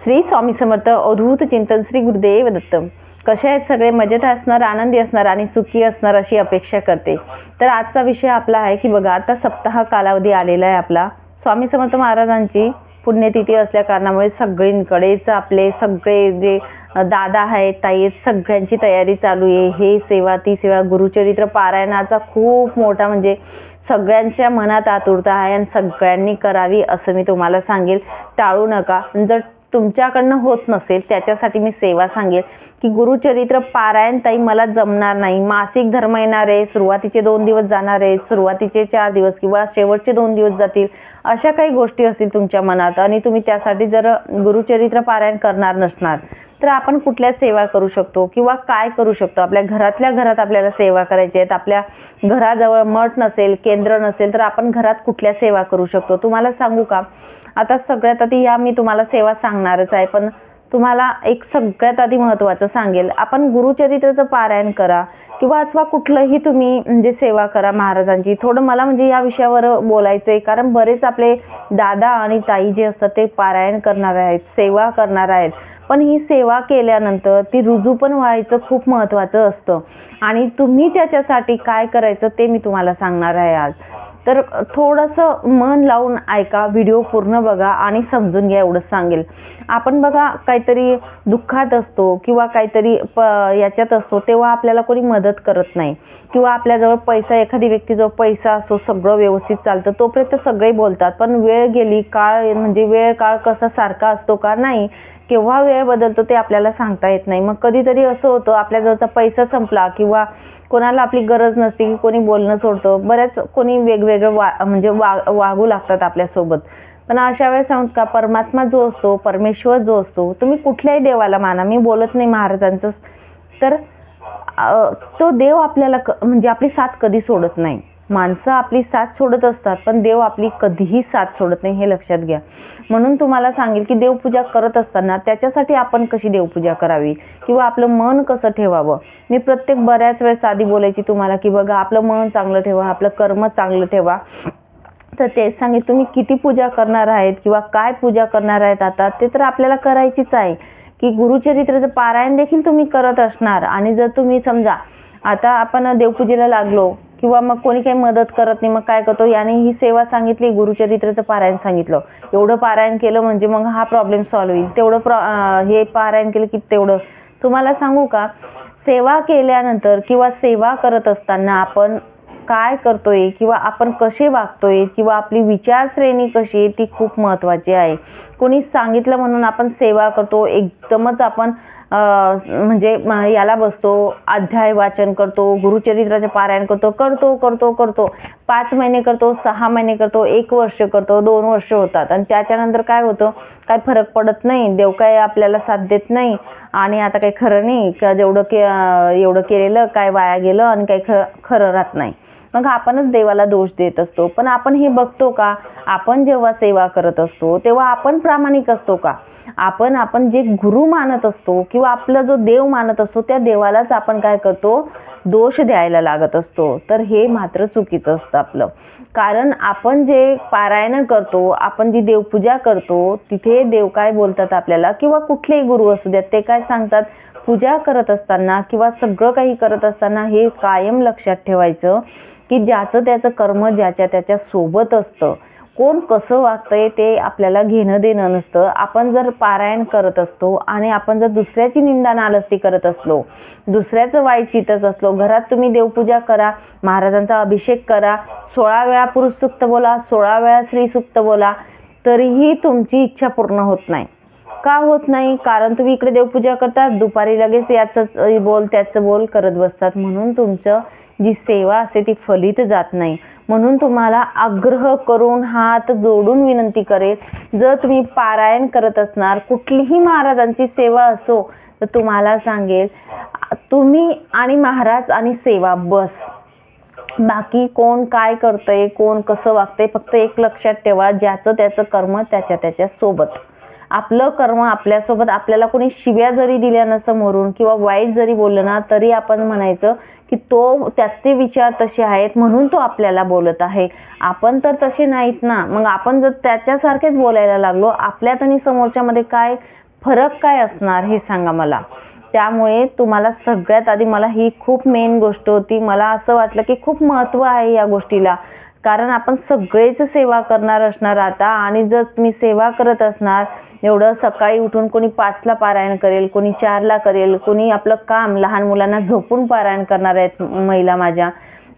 श्री स्वामी समर्थ अवधूत चिंतन श्री गुरुदेव दत्त। कसे आहेत सगळे? मजेत असणार, आनंदी असणार आणि सुखी असणार अशी अपेक्षा करते। तर आजचा विषय आपला आहे की बघा, आता सप्ताह कालावधी आलेला आहे आपला। स्वामी समर्थ महाराजांची पुण्यतिथी असल्या कारणामुळे सगळीकडेच आपले सगळे जे दादा आहेत, ताई आहेत, सगळ्यांची तयारी चालू आहे। हे सेवा ती सेवा, गुरुचरित्र पारायणाचा खूप मोठा म्हणजे सगळ्यांच्या मनात आतुरता आहे आणि सगळ्यांनी करावी असं मी तुम्हाला सांगेल। टाळू नका। जर तुमच्याकडनं होत नसेल त्याच्यासाठी मी सेवा सांगेल की गुरुचरित्र पारायण ताई मला जमणार नाही, मासिक धर्म येणार आहे, सुरुवातीचे 2 दिवस जाणार आहे, सुरुवातीचे 4 दिवस किंवा शेवटचे 2 दिवस जातील, अशा काही गोष्टी असतील तुमच्या मनात आणि तुम्ही त्यासाठी जर गुरुचरित्र पारायण करणार नसणार तर आपण कुठल्या सेवा करू शकतो किंवा काय करू शकतो? आपल्या घरातल्या घरात आपल्याला सेवा करायची आहेत। आपल्या घराजवळ मठ नसेल, केंद्र नसेल तर आपण घरात कुठल्या सेवा करू शकतो तुम्हाला सांगू का? आता सगळ्यात आधी या मी तुम्हाला सेवा सांगणारच आहे, पण तुम्हाला एक सगळ्यात आधी महत्त्वाचं सांगेल, आपण गुरुचरित्राचं पारायण करा किंवा अथवा कुठलंही तुम्ही म्हणजे सेवा करा महाराजांची। थोडं मला म्हणजे या विषयावर बोलायचं आहे, कारण बरेच आपले दादा आणि ताई जे असतात ते पारायण करणार आहेत, सेवा करणार आहेत, पण ही सेवा केल्यानंतर ती रुजू पण व्हायचं खूप महत्त्वाचं असतं आणि तुम्ही त्याच्यासाठी काय करायचं ते मी तुम्हाला सांगणार आहे आज। तर थोडंसं मन लावून ऐका, व्हिडिओ पूर्ण बघा आणि समजून घ्या एवढंच सांगेल। आपण बघा काहीतरी दुःखात असतो किंवा काहीतरी याच्यात असतो तेव्हा आपल्याला कोणी मदत करत नाही किंवा आपल्याजवळ पैसा, एखादी व्यक्तीजवळ पैसा असतो, सगळं व्यवस्थित चालतं तोपर्यंत सगळे बोलतात, पण वेळ गेली, काळ म्हणजे वेळ काळ कसा सारखा असतो का नाही, केव्हा वेळ बदलतो ते आपल्याला सांगता येत नाही। मग कधीतरी असं होतं आपल्याजवळचा पैसा संपला किंवा कोणाला आपली गरज नसते की कोणी बोलणं सोडतं, बऱ्याच कोणी वेगवेगळं म्हणजे वागू लागतात आपल्यासोबत। पण अशा वेळेस सांगू का, परमात्मा जो असतो, परमेश्वर जो असतो, तुम्ही कुठल्याही देवाला माना, मी बोलत नाही महाराजांचं, तर तो देव आपल्याला म्हणजे आपली साथ कधी सोडत नाही। माणसं आपली साथ सोडत असतात पण देव आपली कधीही साथ सोडत नाही, हे लक्षात घ्या। म्हणून तुम्हाला सांगेल की देवपूजा करत असताना त्याच्यासाठी आपण कशी देवपूजा करावी किंवा आपलं मन कसं ठेवावं। मी बऱ्याच वेळेस आधी बोलायची तुम्हाला की बघा, आपलं मन चांगलं ठेवा, आपलं कर्म चांगलं ठेवा। तर तेच सांगेल, तुम्ही किती पूजा करणार आहेत किंवा काय पूजा करणार आहेत आता ते तर आपल्याला करायचीच आहे की गुरुचरित्राचं पारायण देखील तुम्ही करत असणार। आणि जर तुम्ही समजा आता आपण देवपूजेला लागलो किंवा मग कोणी काही मदत करत नाही, मग काय करतो, याने ही सेवा सांगितली, गुरुचरित्राचं पारायण सांगितलं, एवढं पारायण केलं म्हणजे मग हा प्रॉब्लेम सॉल्व्ह होईल, तेवढं हे पारायण केलं की तेवढं। तुम्हाला सांगू का, सेवा केल्यानंतर किंवा सेवा करत असताना आपण काय करतोय किंवा आपण कसे वागतोय किंवा आपली विचारश्रेणी कशी आहे ती खूप महत्त्वाची आहे। कोणी सांगितलं म्हणून आपण सेवा करतो, एकदमच आपण म्हणजे याला बसतो, अध्याय वाचन करतो, गुरुचरित्राचे पारायण करतो 5 महिने करतो, 6 महिने करतो, 1 वर्ष करतो, 2 वर्ष होतात आणि त्याच्यानंतर काय होतं, काय फरक पडत नाही, देव काय आपल्याला साथ देत नाही आणि आता काही खरं नाही का, एवढं केलेलं काय वाया गेलं आणि काही खरं राहत नाही, मग आपणच देवाला दोष देत असतो। पण आपण हे बघतो का, आपण जेव्हा सेवा करत असतो तेव्हा आपण प्रामाणिक असतो का? आपण जे गुरु मानत असतो किंवा आपला जो देव मानत असतो त्या देवालाच आपण काय करतो, दोष द्यायला लागत असतो। तर हे मात्र चुकीचं असतं आपलं, कारण आपण जे पारायण करतो, आपण जी देवपूजा करतो, तिथे देव काय बोलतात आपल्याला किंवा कुठलेही गुरु असू द्यात, ते काय सांगतात, पूजा करत असताना किंवा सगळं काही करत असताना हे कायम लक्षात ठेवायचं की ज्याचं त्याचं कर्म ज्याच्या त्याच्या सोबत असतं, कोण कसं वागतंय ते आपल्याला घेणं देणं नसतं। आपण जर पारायण करत असतो आणि आपण जर दुसऱ्याची निंदा नालस्ती करत असलो, दुसऱ्याचं वाईट चितत असलो, घरात तुम्ही देवपूजा करा, महाराजांचा अभिषेक करा, 16 वेळा पुरुष सूक्त बोला, 16 वेळा स्त्री सूक्त बोला, तरीही तुमची इच्छा पूर्ण होत नाही। का होत नाही? कारण तुम्ही इकडे देवपूजा करतात, दुपारी लगेच याचं बोल त्याचं बोल करत बसतात, म्हणून तुमचं जी सेवा असते ती फलित जात नाही। म्हणून तुम्हाला आग्रह करून हात जोडून विनंती करेल, जर तुम्ही पारायण करत असणार, कुठलीही महाराजांची सेवा असो, तर तुम्हाला सांगेल तुम्ही आणि महाराज आणि सेवा बस, बाकी कोण काय करतंय, कोण कसं वागतंय, फक्त एक लक्षात ठेवा, ज्याचं त्याचं कर्म त्याच्या त्याच्या सोबत, आपलं कर्म आपल्यासोबत। आपल्याला कोणी शिव्या जरी दिल्या ना समोरून किंवा वाईट जरी बोललं ना, तरी आपण म्हणायचं की त्याचे विचार तसे आहेत म्हणून तो आपल्याला बोलत आहे, आपण तर तसे नाहीत ना। मग आपण जर त्याच्यासारखेच बोलायला लागलो, आपल्यात आणि समोरच्यामध्ये काय फरक काय असणार हे सांगा मला. त्यामुळे तुम्हाला सगळ्यात आधी मला ही खूप मेन गोष्ट होती. मला असं वाटलं की खूप महत्त्व आहे या गोष्टीला, कारण आपण सगळेच सेवा करणार असणार आता. आणि जर तुम्ही सेवा करत असणार एवढं सकाळी उठून, कोणी 5ला पारायण करेल, कोणी 4ला करेल, कोणी आपलं काम लहान मुलांना झोपून पारायण करणार आहेत महिला माझ्या,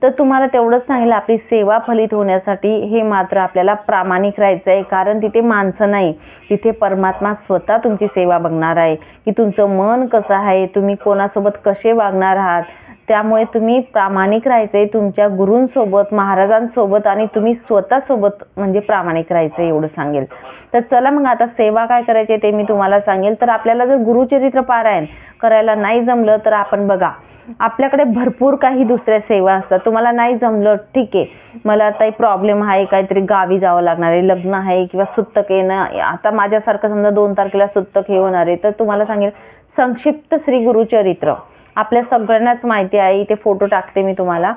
तर तुम्हाला तेवढंच सांगितलं आपली सेवा फलित होण्यासाठी हे मात्र आपल्याला प्रामाणिक राहायचं आहे. कारण तिथे माणसं नाही, तिथे परमात्मा स्वतः तुमची सेवा बघणार आहे की तुमचं मन कसं आहे, तुम्ही कोणासोबत कसे वागणार आहात. त्यामुळे तुम्ही प्रामाणिक राहायचं आहे तुमच्या गुरूंसोबत, महाराजांसोबत आणि तुम्ही स्वतःसोबत म्हणजे प्रामाणिक राहायचं एवढं सांगेल. तर चला मग आता सेवा काय करायची ते मी तुम्हाला सांगेल. तर आपल्याला जर गुरुचरित्र पारायण करायला नाही जमलं तर आपण बघा आपल्याकडे भरपूर काही दुसऱ्या सेवा असतात. तुम्हाला नाही जमलं ठीक आहे, मला आता प्रॉब्लेम आहे, काहीतरी गावी जावं लागणार आहे, लग्न आहे किंवा सुत्तक येणं, आता माझ्यासारखं समजा 2 तारखेला सुत्तक हे होणार आहे, तर तुम्हाला सांगेल संक्षिप्त श्री गुरुचरित्र आपल्या सगळ्यांनाच माहिती आहे. इथे फोटो टाकते मी तुम्हाला.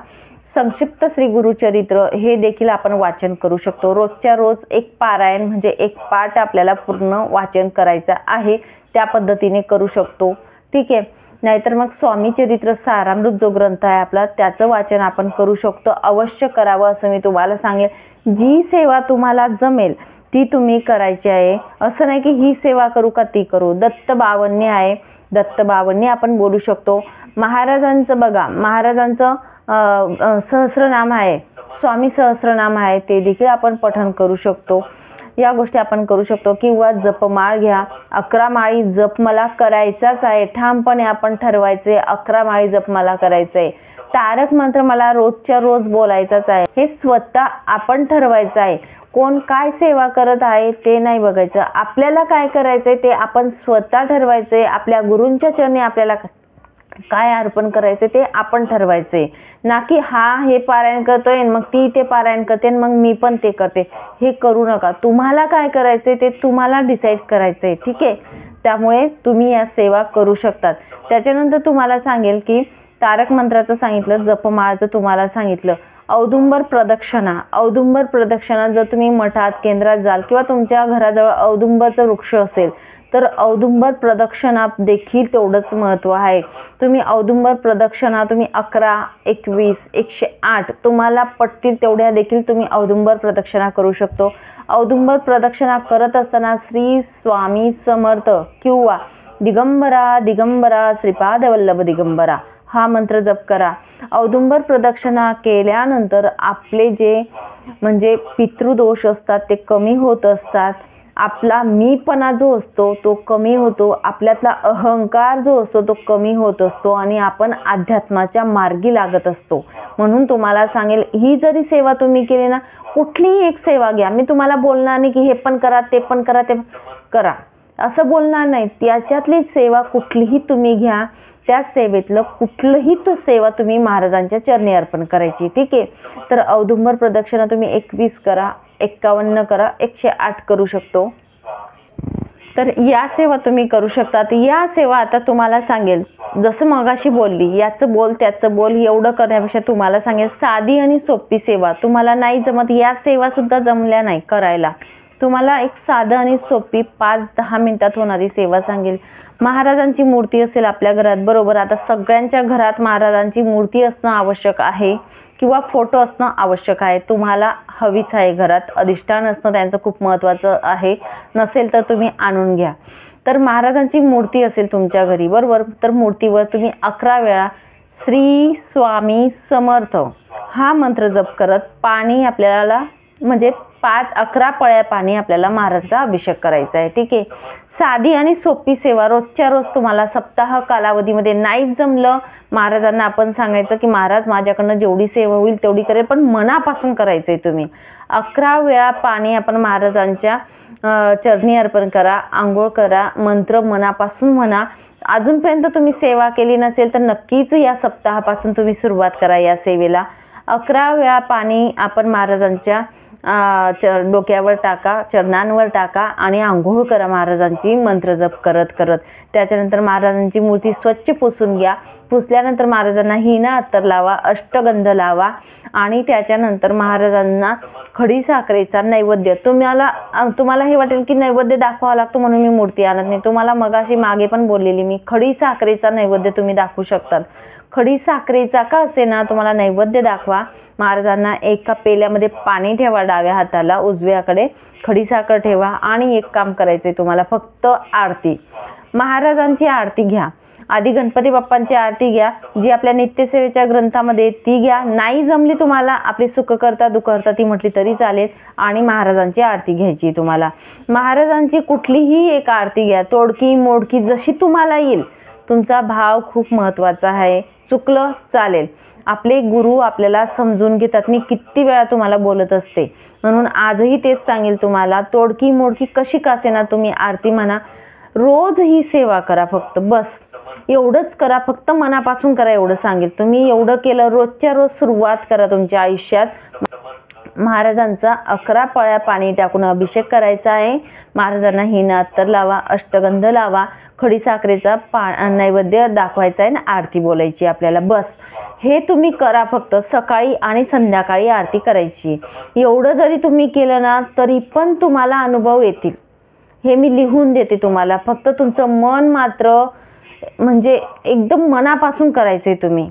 संक्षिप्त श्री गुरुचरित्र हे देखील आपण वाचन करू शकतो. रोजच्या रोज एक पारायण म्हणजे एक पाठ आपल्याला पूर्ण वाचन करायचं आहे, त्या पद्धतीने करू शकतो. ठीक आहे. नाहीतर मग स्वामी चरित्र सारामृत जो ग्रंथ आहे आपला त्याचं वाचन आपण करू शकतो. अवश्य करावं असं मी तुम्हाला सांगेल. जी सेवा तुम्हाला जमेल ती तुम्ही करायची आहे. असं नाही की ही सेवा करू का ती करू. दत्त बावन्य आहे, दत्त बावन्य आपण बोलू शकतो. महाराजांचं बघा, महाराजांचं सहस्रनाम आहे, स्वामी सहस्रनाम आहे, ते देखील आपण पठण करू शकतो. या गोष्टी आपण करू शकतो. किंवा जपमाळ घ्या, 11 माळी जप मला करायचाच आहे, ठामपणे आपण ठरवायचे 11 माळी जप मला करायचंय. तारक मंत्र मला रोजच्या रोज बोलायचाच आहे, हे स्वतः आपण ठरवायचं आहे. कोण काय सेवा करत आहे ते नाही बघायचं, आपल्याला काय करायचंय ते आपण स्वतः ठरवायचंय. आपल्या गुरूंच्या चरणी आपल्याला काय अर्पण करायचे ते आपण ठरवायचे, ना की हा हे पारायण करतोय मग ती ते पारायण करते मग मी पण ते करते. हे करू नका. तुम्हाला काय करायचे ते तुम्हाला डिसाईड करायचंय. ठीक आहे. त्यामुळे तुम्ही या सेवा करू शकतात. त्याच्यानंतर तुम्हाला सांगेल की तारक मंत्राचं सांगितलं, जपमाळाचं तुम्हाला सांगितलं. औदुंबर प्रदक्षिणा, औदुंबर प्रदक्षिणा जर तुम्ही मठात केंद्रात जाल किंवा तुमच्या घराजवळ औदुंबरचं वृक्ष असेल तर औदुंबर प्रदक्षिणा देखील तेवढंच महत्त्व आहे. तुम्ही औदुंबर प्रदक्षिणा तुम्ही 11, 21, 108 तुम्हाला पटतील तेवढ्या देखील तुम्ही औदुंबर प्रदक्षिणा करू शकतो. औदुंबर प्रदक्षिणा करत असताना श्री स्वामी समर्थ किंवा दिगंबरा दिगंबरा श्रीपादवल्लभ दिगंबरा हा मंत्र जप करा. औदुंबर प्रदक्षिणा केल्यानंतर आपले जे म्हणजे पितृदोष असतात ते कमी होत असतात. आपला मीपणा जो असतो तो कमी होतो, आपल्यातला अहंकार जो असतो तो कमी होत असतो आणि आपण अध्यात्माच्या मार्गी लागत असतो. म्हणून तुम्हाला सांगेल, ही जरी सेवा तुम्ही केली ना, कुठलीही एक सेवा घ्या, मी तुम्हाला बोलणार नाही की हे पण करा ते पण करा ते करा असं बोलणार नाही. त्याच्यातली सेवा कुठलीही तुम्ही घ्या, त्या सेवेतलं कुठलंही तो सेवा तुम्ही महाराजांच्या चरणी अर्पण करायची. ठीक आहे. तर औदुंबर प्रदक्षिणा तुम्ही 21 करा, 51 करा, 108 करू शकतो. तर या सेवा तुम्ही करू शकता. या सेवा आता तुम्हाला सांगेल, जसं मगाशी बोलली याचं बोल त्याचं बोल एवढं करण्यापेक्षा तुम्हाला सांगेल साधी आणि सोपी सेवा. तुम्हाला नाही जमत, या सेवा सुद्धा जमल्या नाही करायला, तुम्हाला एक साधं आणि सोपी 5-10 मिनिटात होणारी सेवा सांगेल. महाराजांची मूर्ती असेल आपल्या घरात, बरोबर. आता सगळ्यांच्या घरात महाराजांची मूर्ती असणं आवश्यक आहे किंवा फोटो असणं आवश्यक आहे. तुम्हाला हवीच आहे घरात, अधिष्ठान असणं त्यांचं खूप महत्त्वाचं आहे. नसेल तर तुम्ही आणून घ्या. तर महाराजांची मूर्ती असेल तुमच्या घरी, बरोबर, तर मूर्तीवर तुम्ही 11 वेळा श्री स्वामी समर्थ हा मंत्र जप करत पाणी आपल्याला म्हणजे 11 पळ्या पाणी आपल्याला महाराजांचा अभिषेक करायचा आहे. ठीक आहे. साधी आणि सोपी सेवा रोजच्या रोज तुम्हाला सप्ताह कालावधीमध्ये नाही जमलं, महाराजांना आपण सांगायचं की महाराज माझ्याकडनं जेवढी सेवा होईल तेवढी करेल, पण मनापासून करायचंय. तुम्ही 11 वेळा पाणी आपण महाराजांच्या चरणी अर्पण करा, आंघोळ करा, मंत्र मनापासून म्हणा. अजूनपर्यंत तुम्ही सेवा केली नसेल तर नक्कीच या सप्ताहापासून तुम्ही सुरुवात करा या सेवेला. 11 वेळा पाणी आपण महाराजांच्या डोक्यावर टाका, चरणांवर टाका आणि आंघोळ करा महाराजांची मंत्र जप करत करत. त्याच्यानंतर महाराजांची मूर्ती स्वच्छ पुसून घ्या. पुसल्यानंतर महाराजांना हिना अत्तर लावा, अष्टगंध लावा आणि त्याच्यानंतर महाराजांना खडीसाखरेचा नैवेद्य. तुम्हाला हे वाटेल की नैवेद्य दाखवावा लागतो म्हणून मी मूर्ती आणत नाही. तुम्हाला मगाशी मागे पण बोललेली मी, खडीसाखरेचा नैवेद्य तुम्ही दाखवू शकतात. खडीसाखरेचा का असे ना, तुम्हाला नैवेद्य दाखवा. महाराजांना एका पेल्यामध्ये पाणी ठेवा, डाव्या हाताला उजव्याकडे खडीसाखर ठेवा आणि एक काम करायचंय तुम्हाला, फक्त आरती, महाराजांची आरती घ्या. आधी गणपती बाप्पांची आरती घ्या, जी आपल्या नित्यसेवेच्या ग्रंथामध्ये ती घ्या. नाही जमली तुम्हाला, आपली सुखकर्ता दुःखकर्ता ती म्हटली तरी चालेल आणि महाराजांची आरती घ्यायची. तुम्हाला महाराजांची कुठलीही एक आरती घ्या, तोडकी मोडकी जशी तुम्हाला येईल. तुमचा भाव खूप महत्त्वाचा आहे. चुकलं चालेल, आपले गुरु आपल्याला समजून घेतात. मी किती वेळा तुम्हाला बोलत असते, म्हणून आजही तेच सांगेल तुम्हाला. तोडकी मोडकी कशी का असेना तुम्ही आरती म्हणा, रोज ही सेवा करा, फक्त बस एवढंच करा, फक्त मनापासून करा एवढं सांगेल. तुम्ही एवढं केलं, रोजच्या रोज सुरुवात करा तुमच्या आयुष्यात. महाराजांचा 11 पळ्या पाणी टाकून अभिषेक करायचा आहे. महाराजांना हिना अत्तर लावा, अष्टगंध लावा, खडीसाखरेचा नैवेद्य दाखवायचा आहे ना आरती बोलायची आपल्याला. बस हे तुम्ही करा, फक्त सकाळी आणि संध्याकाळी आरती करायची. एवढं जरी तुम्ही केलं ना तरी पण तुम्हाला अनुभव येतील. हे मी लिहून देते तुम्हाला. फक्त तुमचं मन मात्र म्हणजे एकदम मनापासून करायचंय तुम्ही,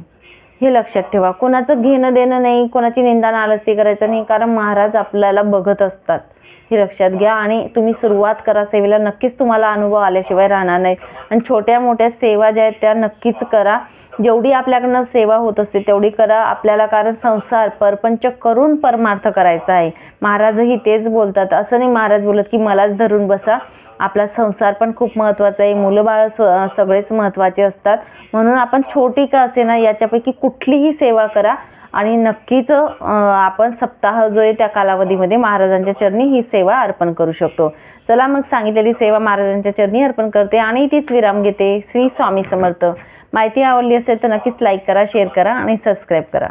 हे लक्षात ठेवा. कोणाचं घेणं देणं नाही, कोणाची निंदा नालस्ती करायचं नाही, कारण महाराज आपल्याला बघत असतात. हे लक्षात घ्या आणि तुम्ही सुरुवात करा सेवेला. नक्कीच तुम्हाला अनुभव आल्याशिवाय राहणार नाही. आणि छोट्या मोठ्या सेवा ज्या आहेत त्या नक्कीच करा. जेवढी आपल्याकडनं सेवा होत असते तेवढी करा आपल्याला, कारण संसार परपंच करून परमार्थ करायचा आहे. महाराजही तेच बोलतात. असं नाही महाराज बोलत की मलाच धरून बसा. आपला संसार पण खूप महत्त्वाचा आहे, मुलं बाळ सगळेच महत्त्वाचे असतात. म्हणून आपण छोटी का असे ना याच्यापैकी कुठलीही सेवा करा आणि नक्कीच आपण सप्ताह जो आहे त्या कालावधीमध्ये महाराजांच्या चरणी ही सेवा अर्पण करू शकतो. चला मग सांगितलेली सेवा महाराजांच्या चरणी अर्पण करते आणि तीच विराम घेते. श्री स्वामी समर्थ. माहिती आवडली असेल तर नक्कीच लाईक करा, शेअर करा आणि सबस्क्राईब करा.